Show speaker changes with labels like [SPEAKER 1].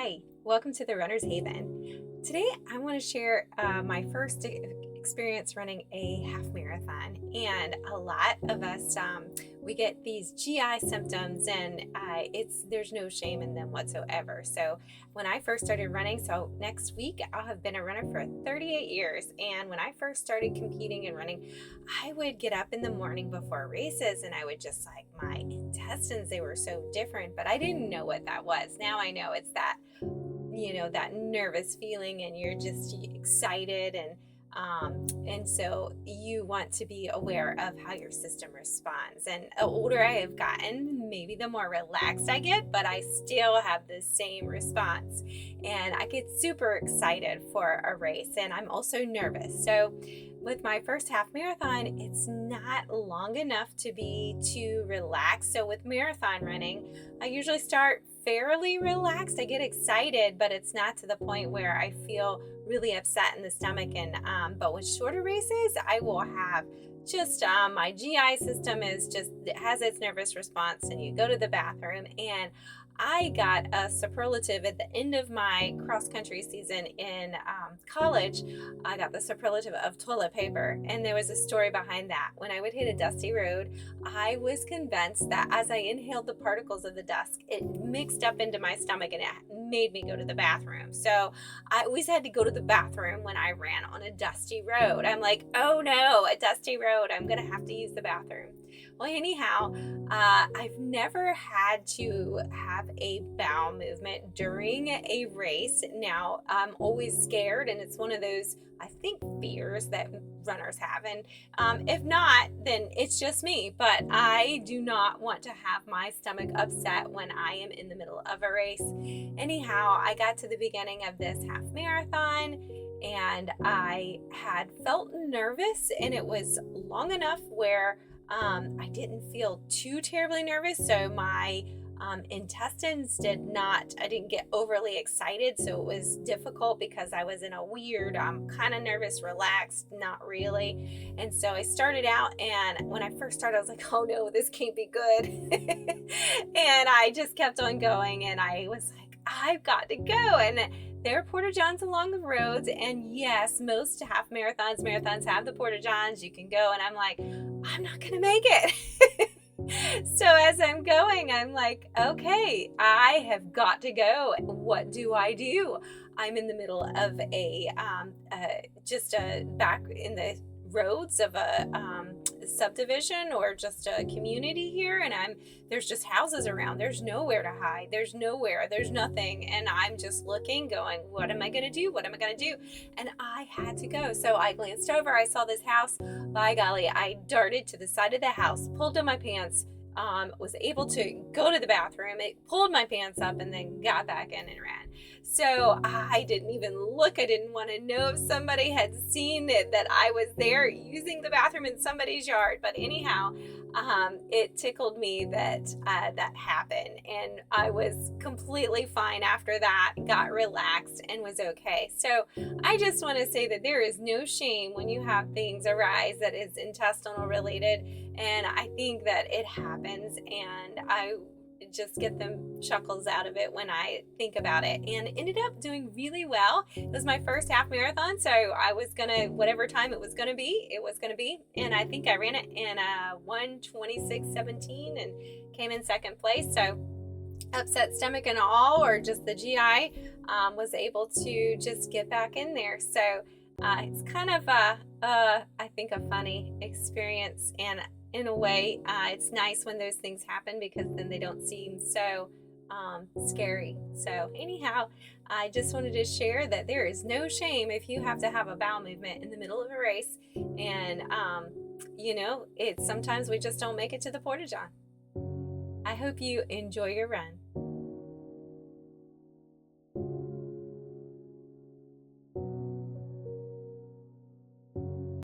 [SPEAKER 1] Hi, welcome to the Runner's Haven. Today I want to share my first experience running a half marathon. And a lot of us, we get these GI symptoms, and there's no shame in them whatsoever. So when I first started running, so next week I'll have been a runner for 38 years. And when I first started competing and running, I would get up in the morning before races, and I would just like my intestines, they were so different, but I didn't know what that was. Now I know it's that, that nervous feeling, and you're just excited, and so you want to be aware of how your system responds. And the older I have gotten, maybe the more relaxed I get, but I still have the same response. And I get super excited for a race, and I'm also nervous. So with my first half marathon, it's not long enough to be too relaxed. So with marathon running, I usually start fairly relaxed. I get excited, but it's not to the point where I feel really upset in the stomach. And but with shorter races, I will have just my GI system it has its nervous response, and you go to the bathroom. And I got a superlative at the end of my cross country season in college. I got the superlative of toilet paper, and there was a story behind that. When I would hit a dusty road, I was convinced that as I inhaled the particles of the dust, it mixed up into my stomach and it made me go to the bathroom. So I always had to go to the bathroom when I ran on a dusty road. I'm like, oh no, a dusty road, I'm gonna have to use the bathroom. Well, anyhow, I've never had to have a bowel movement during a race. Now, I'm always scared, and it's one of those, I think, fears that runners have. And if not, then it's just me. But I do not want to have my stomach upset when I am in the middle of a race. Anyhow, I got to the beginning of this half marathon, and I had felt nervous, and it was long enough where I didn't feel too terribly nervous. So my intestines I didn't get overly excited. So it was difficult because I was in a weird, kind of nervous, relaxed, not really. And so I started out, and when I first started, I was like, oh no, this can't be good. And I just kept on going, and I was like, I've got to go. And there are porta johns along the roads, and yes, most marathons have the porta johns. You can go, and I'm like, I'm not gonna make it. So as I'm going, I'm like, okay, I have got to go. What do I do? I'm in the middle of just a back in the roads of a subdivision or just a community here, and there's just houses around. There's nowhere to hide. There's nothing, and I'm just looking, going, what am I gonna do? And I had to go. So I glanced over, I saw this house. By golly, I darted to the side of the house, pulled down my pants, was able to go to the bathroom. It pulled my pants up, and then got back in and ran. So I didn't even look. I didn't want to know if somebody had seen it, that I was there using the bathroom in somebody's yard. But anyhow, it tickled me that that happened, and I was completely fine after that, got relaxed, and was okay. So I just want to say that there is no shame when you have things arise that is intestinal related, and I think that it happens, and I just get them chuckles out of it when I think about it, and ended up doing really well. It was my first half marathon, so I was gonna, whatever time it was gonna be, and I think I ran it in 1:26:17 and came in second place. So upset stomach and all, or just the GI, was able to just get back in there. So it's kind of I think a funny experience, and in a way, it's nice when those things happen, because then they don't seem so scary. So anyhow, I just wanted to share that there is no shame if you have to have a bowel movement in the middle of a race, and it's sometimes we just don't make it to the porta john. I hope you enjoy your run.